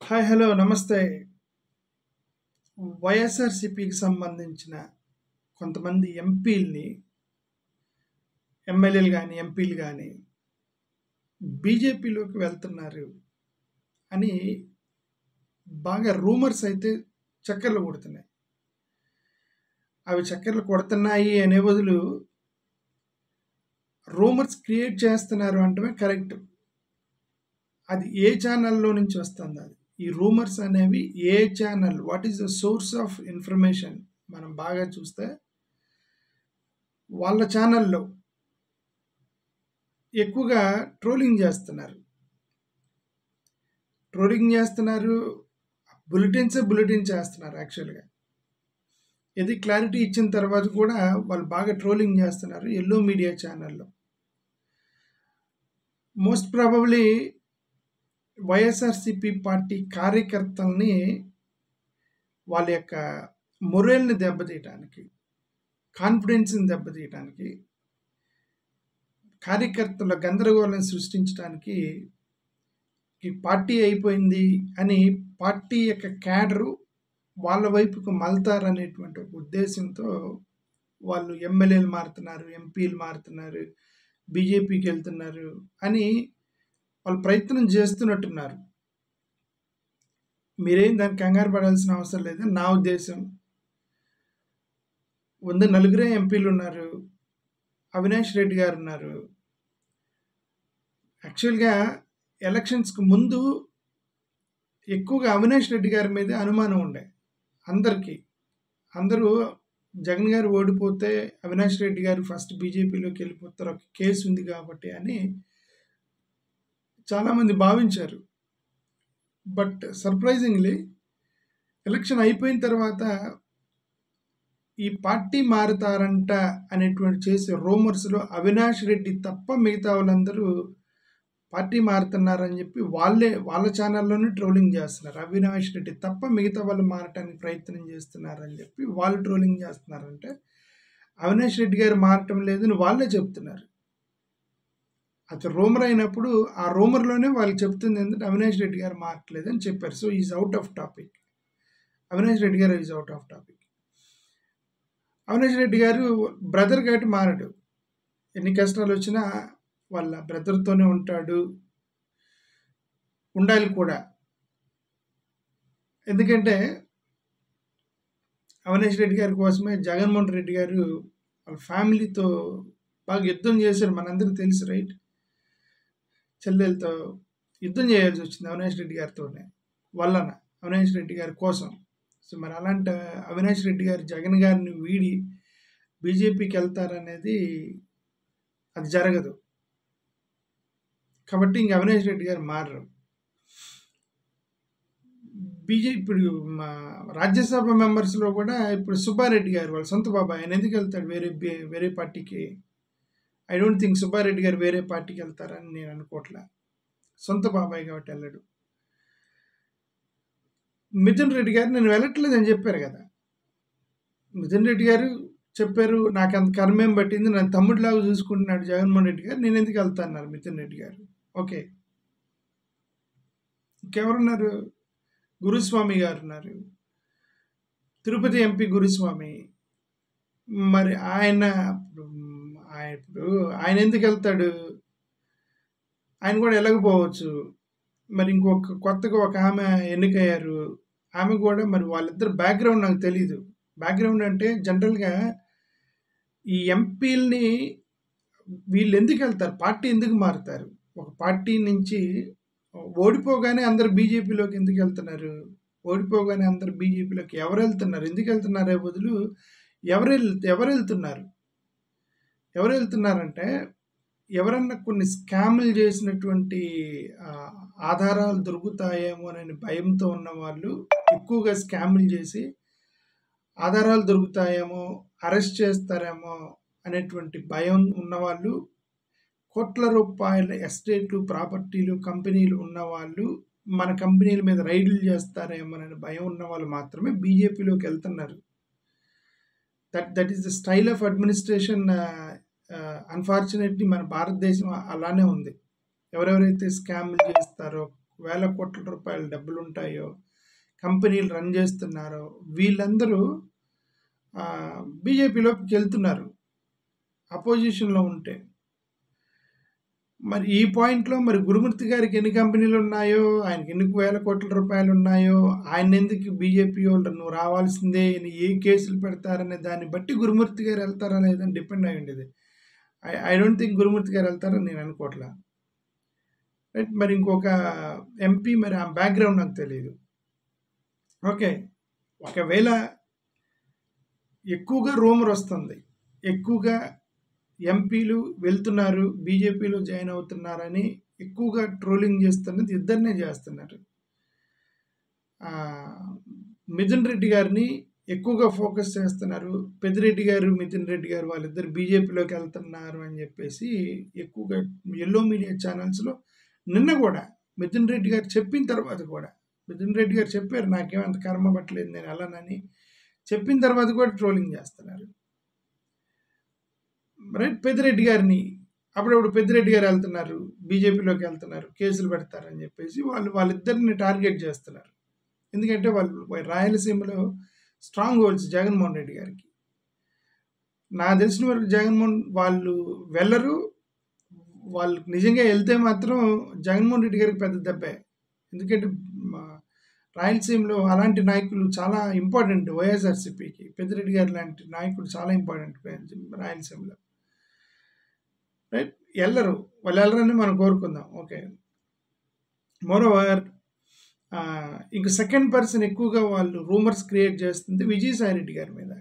Hi hello నమస్తే. వైఎస్ఆర్సీపీకి సంబంధించిన కొంతమంది ఎంపీలని, ఎమ్మెల్యేలు కానీ ఎంపీలు కానీ బీజేపీలోకి వెళ్తున్నారు అని బాగా రూమర్స్ అయితే చక్కర్లు కొడుతున్నాయి. అవి చక్కర్లు కొడుతున్నాయి అనే బదులు రూమర్స్ క్రియేట్ చేస్తున్నారు అంటే కరెక్ట్. అది ఏ ఛానల్లో నుంచి వస్తుంది? అది ఈ రూమర్స్ అనేవి ఏ channel, what is the source of information మనం బాగా చూస్తే వాళ్ళ ఛానల్లో ఎక్కువగా ట్రోలింగ్ చేస్తున్నారు, బులెటిన్ చేస్తున్నారు. యాక్చువల్గా ఇది క్లారిటీ ఇచ్చిన తర్వాత కూడా వాళ్ళు బాగా ట్రోలింగ్ చేస్తున్నారు ఎల్లో మీడియా ఛానల్లో. మోస్ట్ ప్రాబబ్లీ వైఎస్ఆర్సీపీ పార్టీ కార్యకర్తల్ని వాళ్ళ యొక్క మొరల్ని దెబ్బతీయటానికి, కాన్ఫిడెన్స్ని దెబ్బతీయటానికి, కార్యకర్తల గందరగోళం సృష్టించడానికి ఈ పార్టీ అయిపోయింది అని పార్టీ యొక్క క్యాడరు వాళ్ళ వైపుకు మళ్తారనేటువంటి ఒక ఉద్దేశంతో వాళ్ళు ఎమ్మెల్యేలు మారుతున్నారు, ఎంపీలు మారుతున్నారు, బీజేపీకి వెళ్తున్నారు అని వాళ్ళు ప్రయత్నం చేస్తున్నట్టున్నారు. మీరేం దానికి కంగారు పడాల్సిన అవసరం లేదని నా ఉద్దేశం. నలుగురే ఎంపీలు ఉన్నారు, అవినాష్ రెడ్డి గారు ఉన్నారు. యాక్చువల్గా ఎలక్షన్స్కి ముందు ఎక్కువగా అవినాష్ రెడ్డి గారి మీద అనుమానం ఉండే అందరూ జగన్ గారు ఓడిపోతే అవినాష్ రెడ్డి గారు ఫస్ట్ బీజేపీలోకి వెళ్ళిపోతారు, ఒక కేసు ఉంది కాబట్టి అని చాలామంది భావించారు. బట్ సర్ప్రైజింగ్లీ ఎలక్షన్ అయిపోయిన తర్వాత ఈ పార్టీ మారుతారంట అనేటువంటి చేసే రూమర్స్లో అవినాష్ రెడ్డి తప్ప మిగతా వాళ్ళందరూ పార్టీ మారుతున్నారని చెప్పి వాళ్ళ ఛానల్లోనే ట్రోలింగ్ చేస్తున్నారు. అవినాష్ రెడ్డి తప్ప మిగతా వాళ్ళు మారటానికి ప్రయత్నం చేస్తున్నారని చెప్పి వాళ్ళు ట్రోలింగ్ చేస్తున్నారంటే అవినాష్ రెడ్డి గారు మారటం లేదని వాళ్ళే చెప్తున్నారు. అది రూమర్ అయినప్పుడు ఆ రూమర్లోనే వాళ్ళు చెప్తుంది ఏంటంటే అవినాష్ రెడ్డి గారు మారట్లేదని చెప్పారు. So is out of topic. Avinash Reddy garu is out of topic. Avinash Reddy garu brother కాబట్టి మారడు. ఎన్ని కష్టాలు వచ్చినా వాళ్ళ బ్రదర్తోనే ఉంటాడు, ఉండాలి కూడా. ఎందుకంటే అవినాష్ రెడ్డి గారి కోసమే జగన్మోహన్ రెడ్డి గారు వాళ్ళ ఫ్యామిలీతో బాగా యుద్ధం చేశారు, మనందరికీ తెలుసు, రైట్? చెల్లెలతో యుద్ధం చేయాల్సి వచ్చింది అవినాష్ రెడ్డి గారితోనే, వలన అవినాష్ రెడ్డి గారి కోసం. సో మరి అలాంటి అవినాష్ రెడ్డి గారు జగన్ గారిని వీడి బీజేపీకి వెళ్తారనేది అది జరగదు. కాబట్టి ఇంక అవినాష్ రెడ్డి గారు మారరు. ఇప్పుడు మా రాజ్యసభ మెంబర్స్లో కూడా ఇప్పుడు సుబ్బారెడ్డి గారు వాళ్ళ సొంత బాబాయ్, ఆయన ఎందుకు వెళ్తాడు వేరే పార్టీకి? ఐ డోంట్ థింక్ సుబ్బారెడ్డి గారు వేరే పార్టీకి వెళ్తారని నేను అనుకోవట్లే. సొంత బాబాయ్ కాబట్టి వెళ్ళడు. మిథున్ రెడ్డి గారు నేను వెళ్ళట్లేదని చెప్పారు కదా. మిథున్ రెడ్డి గారు చెప్పారు, నాకు అంత కర్మేం పట్టింది, నన్ను తమ్ముడిలాగా చూసుకుంటున్నాడు జగన్మోహన్ రెడ్డి గారు, నేను ఎందుకు వెళ్తా అన్నారు మిథున్ రెడ్డి గారు. ఓకే, ఇంకెవరున్నారు? గురుస్వామి గారు ఉన్నారు, తిరుపతి ఎంపీ గురుస్వామి. మరి ఆయన ఎందుకు వెళ్తాడు? ఆయన కూడా వెళ్ళకపోవచ్చు. మరి కొత్తగా ఒక ఆమె ఎన్నికయ్యారు, ఆమె కూడా, మరి వాళ్ళిద్దరు బ్యాక్గ్రౌండ్ నాకు తెలీదు. బ్యాక్గ్రౌండ్ అంటే జనరల్గా ఈ ఎంపీలని వీళ్ళు ఎందుకు వెళ్తారు, పార్టీ ఎందుకు మారుతారు? ఒక పార్టీ నుంచి ఓడిపోగానే అందరు బీజేపీలోకి ఎందుకు వెళ్తున్నారు? ఓడిపోగానే అందరు బీజేపీలోకి ఎవరు వెళ్తున్నారు, ఎందుకు వెళ్తున్నారే బదులు ఎవరు వెళ్తున్నారంటే ఎవరన్నా కొన్ని స్కాములు చేసినటువంటి ఆధారాలు దొరుకుతాయేమో అనే భయంతో ఉన్న వాళ్ళు ఎక్కువగా స్కాములు చేసి ఆధారాలు దొరుకుతాయేమో, అరెస్ట్ చేస్తారేమో అనేటువంటి భయం ఉన్నవాళ్ళు, కోట్ల రూపాయల ఎస్టేట్లు, ప్రాపర్టీలు, కంపెనీలు ఉన్నవాళ్ళు, మన కంపెనీల మీద రైడ్లు చేస్తారేమో అనే భయం ఉన్న వాళ్ళు మాత్రమే బీజేపీలోకి వెళ్తున్నారు. That is the style of administration. Unfortunately మన భారతదేశం అలానే ఉంది. ఎవరెవరైతే స్కామ్లు చేస్తారో, వేల కోట్ల రూపాయల డబ్బులుంటాయో, కంపెనీలు రన్ చేస్తున్నారో వీళ్ళందరూ బీజేపీలోకి వెళ్తున్నారు అపోజిషన్లో ఉంటే. మరి ఈ పాయింట్లో మరి గురుమూర్తి గారికి ఎన్ని కంపెనీలు ఉన్నాయో, ఆయనకి ఎన్ని వేల కోట్ల రూపాయలు ఉన్నాయో, ఆయన ఎందుకు బీజేపీ వాళ్ళు నువ్వు రావాల్సిందే ఏ కేసులు పెడతారనే దాన్ని బట్టి గురుమూర్తి గారు వెళ్తారా లేదని డిపెండ్ అయి ఉండేది. ఐ డోంట్ థింక్ గురుమూర్తి గారు వెళ్తారని నేను అనుకోవట్లా. రైట్. మరి ఇంకొక ఎంపీ మరి ఆ బ్యాక్గ్రౌండ్ నాకు తెలియదు. ఓకే, ఒకవేళ ఎక్కువగా రూమర్ వస్తుంది, ఎక్కువగా ఎంపీలు వెళ్తున్నారు బీజేపీలో జాయిన్ అవుతున్నారని ఎక్కువగా ట్రోలింగ్ చేస్తున్నది ఇద్దరినే చేస్తున్నారు. మిథున్ రెడ్డి గారిని ఎక్కువగా ఫోకస్ చేస్తున్నారు. పెద్దిరెడ్డి గారు, మిథున్ రెడ్డి గారు వాళ్ళిద్దరు బీజేపీలోకి వెళ్తున్నారు అని చెప్పేసి ఎక్కువగా ఎల్లో మీడియా ఛానల్స్లో నిన్న కూడా మిథున్ రెడ్డి గారు చెప్పిన తర్వాత కూడా, మిథున్ రెడ్డి గారు చెప్పారు నాకేమంత కర్మ పట్టలేదు నేను వెళ్ళనని, చెప్పిన తర్వాత కూడా ట్రోలింగ్ చేస్తున్నారు. రైట్. పెద్దిరెడ్డి గారిని అప్పుడప్పుడు పెద్దిరెడ్డి గారు వెళ్తున్నారు బీజేపీలోకి వెళ్తున్నారు, కేసులు పెడతారని చెప్పేసి వాళ్ళిద్దరిని టార్గెట్ చేస్తున్నారు. ఎందుకంటే వాళ్ళు రాయలసీమలో స్ట్రాంగ్ హోల్డ్స్ జగన్మోహన్ రెడ్డి గారికి. నాకు తెలిసిన వరకు జగన్మోహన్ వాళ్ళు వెళ్ళరు, వాళ్ళు నిజంగా వెళ్తే మాత్రం జగన్మోహన్ రెడ్డి గారికి పెద్ద దెబ్బే. ఎందుకంటే రాయలసీమలో అలాంటి నాయకులు చాలా ఇంపార్టెంట్ వైఎస్ఆర్సీపీకి. పెద్దిరెడ్డి గారు లాంటి నాయకుడు చాలా ఇంపార్టెంట్ రాయలసీమలో. రైట్. వెళ్ళరు, వాళ్ళు వెళ్ళరని మనం కోరుకుందాం. ఓకే. మోరోవర్ ఇంక సెకండ్ పర్సన్ ఎక్కువగా వాళ్ళు రూమర్స్ క్రియేట్ చేస్తుంది విజయసాయిరెడ్డి గారి మీద.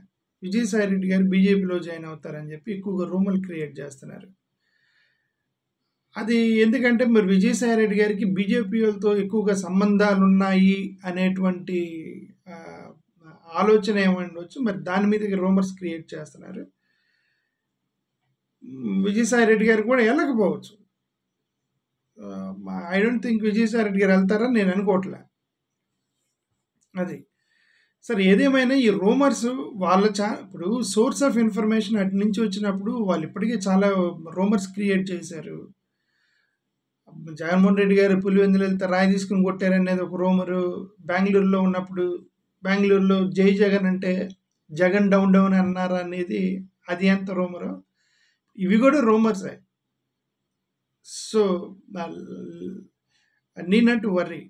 విజయసాయిరెడ్డి గారు బీజేపీలో జాయిన్ అవుతారని చెప్పి ఎక్కువగా రూమర్లు క్రియేట్ చేస్తున్నారు. అది ఎందుకంటే మరి విజయసాయిరెడ్డి గారికి బీజేపీ వాళ్ళతో ఎక్కువగా సంబంధాలు ఉన్నాయి అనేటువంటి ఆలోచన ఏమండవచ్చు. మరి దాని మీద రూమర్స్ క్రియేట్ చేస్తున్నారు. విజయసాయిరెడ్డి గారు కూడా వెళ్ళకపోవచ్చు. ఐ డోంట్ థింక్ విజయసాయిరెడ్డి గారు వెళ్తారని నేను అనుకోవట్లే. అది సరే, ఏదేమైనా ఈ రూమర్స్ వాళ్ళ ఇప్పుడు సోర్స్ ఆఫ్ ఇన్ఫర్మేషన్ అటు నుంచి వచ్చినప్పుడు వాళ్ళు ఇప్పటికే చాలా రూమర్స్ క్రియేట్ చేశారు. జగన్మోహన్ రెడ్డి గారు పులివెందులు వెళ్తే రాయి తీసుకుని కొట్టారనేది ఒక రూమరు. బెంగళూరులో ఉన్నప్పుడు బెంగళూరులో జై జగన్ అంటే జగన్ డౌన్ డౌన్ అన్నారు అనేది అది ఎంత రూమరు. ఇవి కూడా రూమర్సే. So need not to worry.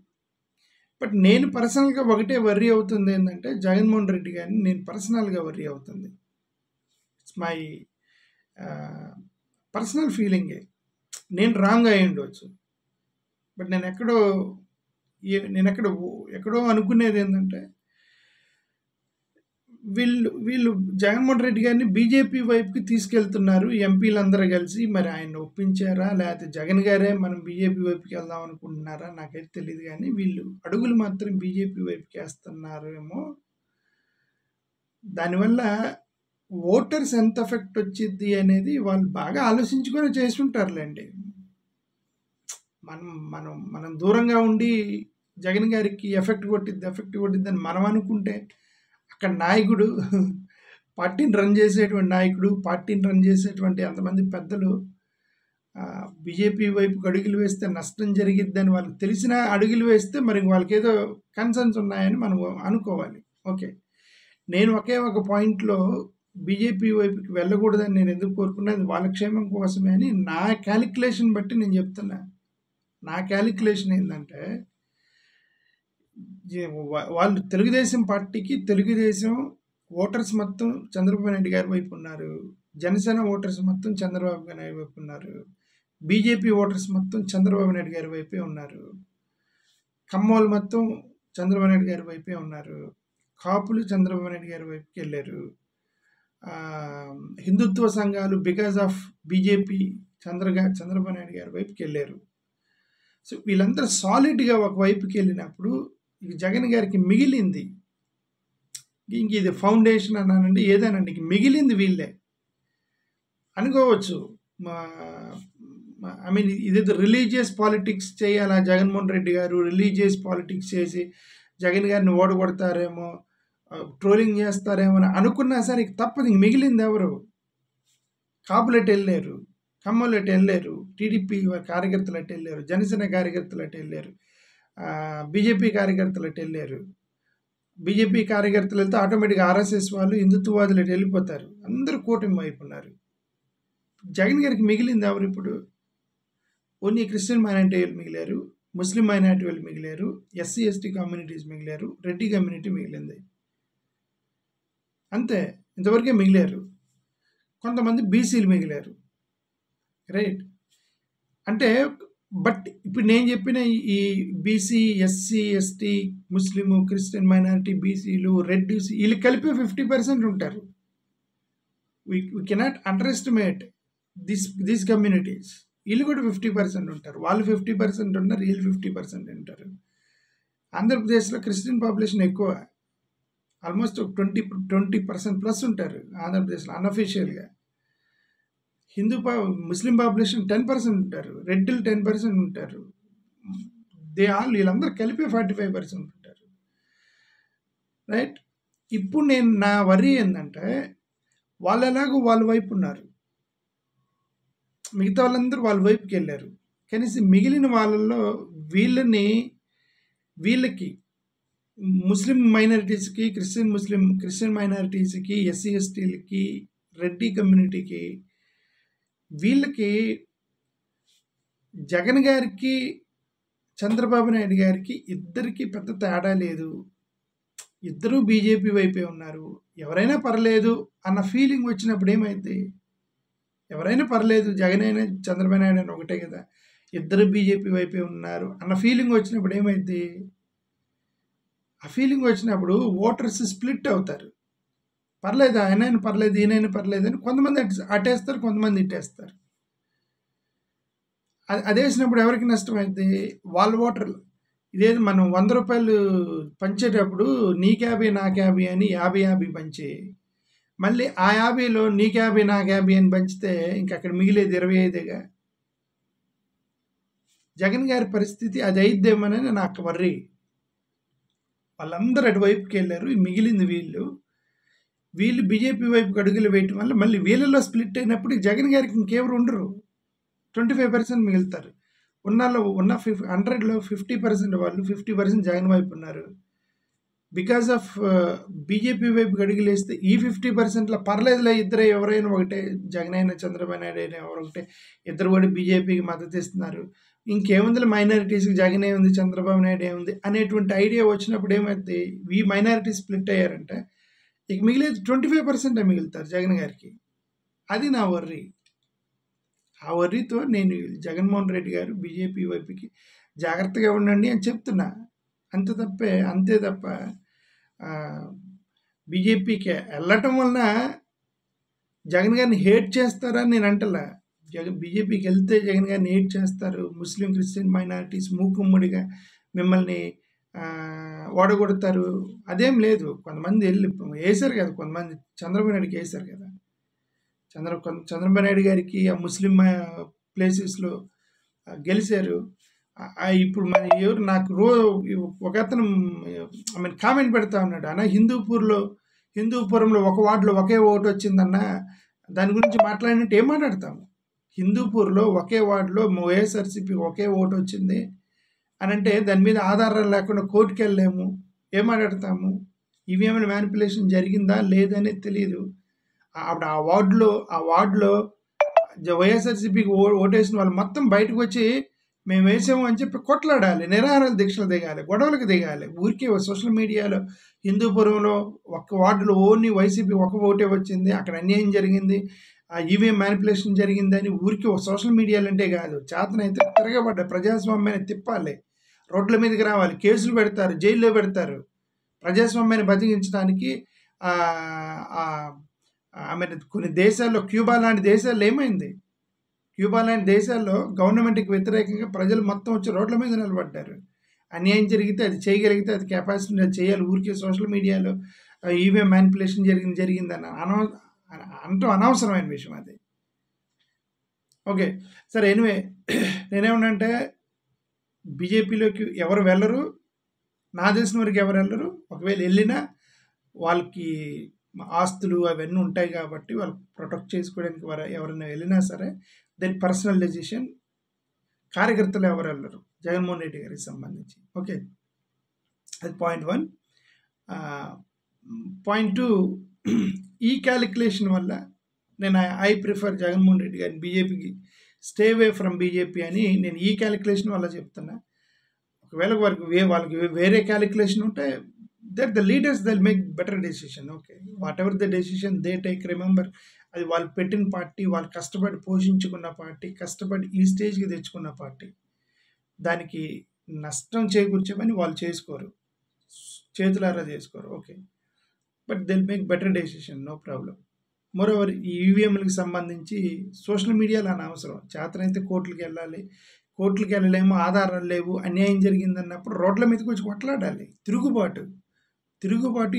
But నేను పర్సనల్గా ఒకటే వర్రీ అవుతుంది ఏంటంటే జగన్మోహన్ రెడ్డి గారిని నేను పర్సనల్గా వర్రీ అవుతుంది. ఇట్స్ మై పర్సనల్ ఫీలింగే. నేను రాంగ్ అయి ఉండవచ్చు, బట్ నేను ఎక్కడో అనుకునేది ఏంటంటే వీళ్ళు జగన్మోహన్ రెడ్డి గారిని బీజేపీ వైపుకి తీసుకెళ్తున్నారు ఎంపీలందరూ కలిసి. మరి ఆయన ఒప్పించారా లేకపోతే జగన్ గారే మనం బీజేపీ వైపుకి వెళ్దాం అనుకుంటున్నారా నాకైతే తెలియదు. కానీ వీళ్ళు అడుగులు మాత్రం బీజేపీ వైపుకి వేస్తున్నారు ఏమో. దానివల్ల ఓటర్స్ ఎంత ఎఫెక్ట్ వచ్చింది అనేది వాళ్ళు బాగా ఆలోచించుకొని చేసి ఉంటారులేండి. మనం దూరంగా ఉండి జగన్ గారికి ఎఫెక్ట్ కొట్టిద్ది అని మనం అనుకుంటే, అక్కడ నాయకుడు, పార్టీని రన్ చేసేటువంటి అంతమంది పెద్దలు బీజేపీ వైపుకి అడుగులు వేస్తే నష్టం జరిగిద్దని వాళ్ళకి తెలిసినా అడుగులు వేస్తే మరి వాళ్ళకి ఏదో కన్సర్న్స్ ఉన్నాయని మనం అనుకోవాలి. ఓకే, నేను ఒక పాయింట్లో బీజేపీ వైపుకి వెళ్ళకూడదని నేను ఎందుకు కోరుకున్నది వాళ్ళ క్షేమం కోసమే అని నా క్యాలిక్యులేషన్ బట్టి నేను చెప్తున్నా. నా క్యాలిక్యులేషన్ ఏంటంటే వాళ్ళు తెలుగుదేశం పార్టీకి తెలుగుదేశం ఓటర్స్ మొత్తం చంద్రబాబు నాయుడు గారి వైపు ఉన్నారు, జనసేన ఓటర్స్ మొత్తం చంద్రబాబు నాయుడు వైపు ఉన్నారు, బీజేపీ ఓటర్స్ మొత్తం చంద్రబాబు నాయుడు గారి వైపే ఉన్నారు, కమ్మోళ్ళు మొత్తం చంద్రబాబు నాయుడు గారి వైపే ఉన్నారు, కాపులు చంద్రబాబు నాయుడు గారి వైపుకి వెళ్ళారు, హిందుత్వ సంఘాలు because of BJP Chandrababu Naidu గారి వైపుకి వెళ్ళారు. సో వీళ్ళందరూ సాలిడ్గా ఒక వైపుకి వెళ్ళినప్పుడు ఇక జగన్ గారికి మిగిలింది, ఇంక ఇది ఫౌండేషన్ అన్నానండి ఏదేనండి, ఇంక మిగిలింది వీళ్ళే అనుకోవచ్చు. ఐ మీన్ ఇదేదో రిలీజియస్ పాలిటిక్స్ చేయాలా జగన్మోహన్ రెడ్డి గారు, రిలీజియస్ పాలిటిక్స్ చేసి జగన్ గారిని ఓడగొడతారేమో, ట్రోలింగ్ చేస్తారేమో అని అనుకున్నా సరే ఇక తప్పదు. ఇంక మిగిలింది ఎవరు? కాపులు అటు వెళ్ళారు, కమ్మలు అటు వెళ్ళారు, టీడీపీ కార్యకర్తలు అటు వెళ్ళారు, జనసేన కార్యకర్తలు అటు వెళ్ళారు, బీజేపీ కార్యకర్తలు అటు వెళ్ళారు. బీజేపీ కార్యకర్తలు వెళ్తే ఆటోమేటిక్గా ఆర్ఎస్ఎస్ వాళ్ళు హిందుత్వవాదులు అటు వెళ్ళిపోతారు. అందరూ కూటమి వైపు ఉన్నారు. జగన్ గారికి మిగిలింది ఎవరు ఇప్పుడు? ఓన్లీ క్రిస్టియన్ మైనారిటీ వాళ్ళు మిగిలారు, ముస్లిం మైనారిటీ వాళ్ళు మిగిలారు, ఎస్సీ ఎస్టీ కమ్యూనిటీస్ మిగిలారు, రెడ్డి కమ్యూనిటీ మిగిలింది. అంతే, ఇంతవరకే మిగిలారు. కొంతమంది బీసీలు మిగిలారు, రైట్? అంటే బట్ ఇప్పుడు నేను చెప్పిన ఈ BC, SC, ST, Muslim, Christian minority, బీసీలు, రెడ్డిస్ వీళ్ళు కలిపి 50% ఉంటారు. We cannot under estimate this communities. వీళ్ళు కూడా 50% ఉంటారు. వాళ్ళు 50% ఉన్నారు, వీళ్ళు 50% ఉంటారు. ఆంధ్రప్రదేశ్లో క్రిస్టియన్ పాపులేషన్ ఎక్కువ, ఆల్మోస్ట్ 20% ప్లస్ ఉంటారు ఆంధ్రప్రదేశ్లో అన్అఫీషియల్గా. ముస్లిం పాపులేషన్ 10% ఉంటారు, రెడ్డిలు 10% ఉంటారు. వీళ్ళందరూ కలిపి 45% ఉంటారు, రైట్? ఇప్పుడు నా వర్రీ ఏంటంటే వాళ్ళు ఎలాగో వాళ్ళ వైపు ఉన్నారు, మిగతా వాళ్ళందరూ వాళ్ళ వైపుకి వెళ్ళారు. కనీసం మిగిలిన వాళ్ళల్లో వీళ్ళకి ముస్లిం మైనారిటీస్కి, క్రిస్టియన్ మైనారిటీస్కి, ఎస్సీ ఎస్టీలకి, రెడ్డి కమ్యూనిటీకి, వీళ్ళకి జగన్ గారికి, చంద్రబాబు నాయుడు గారికి ఇద్దరికి పెద్ద తేడా లేదు. ఇద్దరూ బీజేపీ వైపే ఉన్నారు. ఎవరైనా పర్లేదు అన్న ఫీలింగ్ వచ్చినప్పుడు ఏమైంది? ఎవరైనా పర్లేదు, జగన్ అయినా చంద్రబాబు నాయుడు అయినా ఒకటే కదా, ఇద్దరు బీజేపీ వైపే ఉన్నారు అన్న ఫీలింగ్ వచ్చినప్పుడు ఏమైంది? ఆ ఫీలింగ్ వచ్చినప్పుడు ఓటర్స్ స్ప్లిట్ అవుతారు. పర్లేదు, ఆయనైనా పర్లేదు, ఈయనైనా పర్లేదు అని కొంతమంది అటేస్తారు, కొంతమంది ఇట్టేస్తారు. అదేసినప్పుడు ఎవరికి నష్టమైంది? వాళ్ళ ఓటర్లు. ఇదేది మనం 100 రూపాయలు పంచేటప్పుడు నీకు 50 నాకు 50 అని 50-50 పంచి, మళ్ళీ ఆ 50లో నీకు 50 నాకు 50 అని పంచితే ఇంక అక్కడ మిగిలేది 25గా. జగన్ గారి పరిస్థితి అది అయిద్దేమోనని నాకు వర్రీ. వాళ్ళందరూ అటువైపుకి వెళ్ళారు, మిగిలింది వీళ్ళు బీజేపీ వైపుకి అడుగులు వేయటం వల్ల మళ్ళీ వీళ్ళలో స్ప్లిట్ అయినప్పుడు జగన్ గారికి ఇంకెవరు ఉండరు, 25% మిగులుతారు. 100లో 50% వాళ్ళు, 50% జగన్ వైపు ఉన్నారు. బికాస్ ఆఫ్ బీజేపీ వైపుకి అడుగులు వేస్తే ఈ 50%లో పర్లేదులే, ఇద్దరే ఎవరైనా ఒకటే, జగన్ అయినా చంద్రబాబు నాయుడు అయినా ఎవరు ఒకటే, ఇద్దరు కూడా బీజేపీకి మద్దతు ఇస్తున్నారు, ఇంకేముంది మైనారిటీస్కి జగన్ ఏముంది, చంద్రబాబు నాయుడు ఏముంది అనేటువంటి ఐడియా వచ్చినప్పుడు ఏమైంది? ఈ మైనారిటీ స్ప్లిట్ అయ్యారంటే ఇక మిగిలేదు 25% మిగులుతారు జగన్ గారికి. అది నా వర్రీ. ఆ వర్రీతో నేను జగన్మోహన్ రెడ్డి గారు బీజేపీ వైపుకి జాగ్రత్తగా ఉండండి అని చెప్తున్నా. అంతే తప్ప బీజేపీకి వెళ్ళటం వలన జగన్ గారిని హేట్ చేస్తారని నేను అంటలా. బీజేపీకి వెళ్తే జగన్ గారిని హేట్ చేస్తారు, ముస్లిం, క్రిస్టియన్ మైనారిటీస్ మూకుమ్మడిగా మిమ్మల్ని ఓడగొడతారు, అదేం లేదు. కొంతమంది వెళ్ళి వేశారు కదా, కొంతమంది చంద్రబాబు నాయుడుకి వేశారు కదా. చంద్రబాబు నాయుడు గారికి ఆ ముస్లిం ప్లేసెస్లో గెలిచారు. ఇప్పుడు మరి ఎవరు నాకు ఒక అతను కామెంట్ పెడతా ఉన్నాడు, అన్న హిందూపురంలో ఒక వార్డులో ఒకే ఓటు వచ్చిందన్న, దాని గురించి మాట్లాడినట్టు ఏం మాట్లాడతాము? హిందూపూర్లో ఒకే వార్డులో వైఎస్ఆర్సీపీ ఒకే ఓటు వచ్చింది అని అంటే దాని మీద ఆధారాలు లేకుండా కోర్టుకు వెళ్ళలేము, ఏం మాట్లాడతాము? ఈవీఎంల మ్యానిపులేషన్ జరిగిందా లేదనేది తెలియదు. అప్పుడు ఆ వార్డులో వైఎస్ఆర్సీపీకి ఓటేసిన వాళ్ళు మొత్తం బయటకు వచ్చి మేము వేసాము అని చెప్పి కొట్లాడాలి, నిరాహారాల దీక్షలు దిగాలి, గొడవలకు దిగాలి. ఊరికే సోషల్ మీడియాలో హిందూపురంలో ఒక్క వార్డులో ఓన్లీ వైసీపీ ఒక ఓటే వచ్చింది, అక్కడ అన్యాయం జరిగింది, ఈవీఎం మ్యానిపులేషన్ జరిగిందని ఊరికి సోషల్ మీడియాలు అంటే కాదు, చేతనైతే తిరగబడ్డ ప్రజాస్వామ్యాన్ని తిప్పాలి, రోడ్ల మీదకి రావాలి, కేసులు పెడతారు, జైల్లో పెడతారు. ప్రజాస్వామ్యాన్ని బతికించడానికి కొన్ని దేశాల్లో, క్యూబా లాంటి దేశాల్లో ఏమైంది? క్యూబా లాంటి దేశాల్లో గవర్నమెంట్కి వ్యతిరేకంగా ప్రజలు మొత్తం వచ్చి రోడ్ల మీద నిలబడ్డారు. అన్యాయం జరిగితే అది చేయగలిగితే అది కెపాసిటీ అది చేయాలి. ఊరికే సోషల్ మీడియాలో ఈవీఎం మ్యానిపులేషన్ జరిగిందని అంటూ అనవసరమైన విషయం అది. ఓకే, సరే, ఎనివే నేనేమన్నంటే బీజేపీలోకి ఎవరు వెళ్ళరు, నా తెలిసిన వరకు ఎవరు వెళ్ళరు. ఒకవేళ వెళ్ళినా వాళ్ళకి ఆస్తులు అవన్నీ ఉంటాయి కాబట్టి వాళ్ళు ప్రొటెక్ట్ చేసుకోవడానికి ఎవరైనా వెళ్ళినా సరే దాని పర్సనల్ డెసిషన్. కార్యకర్తలు ఎవరు వెళ్ళరు. జగన్మోహన్ రెడ్డి గారికి సంబంధించి. ఓకే, అది పాయింట్ 1. పాయింట్ 2, ఈ క్యాలిక్యులేషన్ వల్ల నేను ఐ ప్రిఫర్ జగన్మోహన్ రెడ్డి గారిని బీజేపీకి, స్టే అవే ఫ్రమ్ బీజేపీ అని నేను ఈ క్యాలిక్యులేషన్ వల్ల చెప్తున్నా. ఒకవేళ వాళ్ళకి వేరే క్యాలిక్యులేషన్ ఉంటే the leaders they make better decision. Okay, what ever the decision they take, remember అది వాళ్ళు పెట్టిన పార్టీ, వాళ్ళు కష్టపడి పోషించుకున్న పార్టీ, కష్టపడి ఈ స్టేజ్కి తెచ్చుకున్న పార్టీ. దానికి నష్టం చేకూర్చమని వాళ్ళు చేసుకోరు, చేతులారా చేసుకోరు. Okay, but they'll make better decision, no problem. Moreover ఈ ఈవీఎంలకు సంబంధించి సోషల్ మీడియాలో అనవసరం. చేతనైతే కోర్టులకు వెళ్ళాలి, కోర్టులకు వెళ్ళలేము, ఆధారాలు లేవు, అన్యాయం జరిగిందన్నప్పుడు రోడ్ల మీదకి వచ్చి కొట్లాడాలి. తిరుగుబాటు,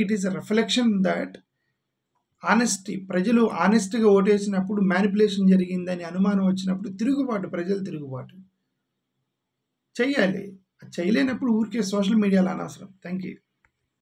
it is a reflection that honesty. ప్రజలు ఆనెస్ట్గా ఓటేసినప్పుడు మ్యానిపులేషన్ జరిగిందని అనుమానం వచ్చినప్పుడు తిరుగుబాటు, ప్రజలు తిరుగుబాటు చెయ్యాలి. చేయలేనప్పుడు ఊరికే సోషల్ మీడియాలో అనవసరం. Thank you.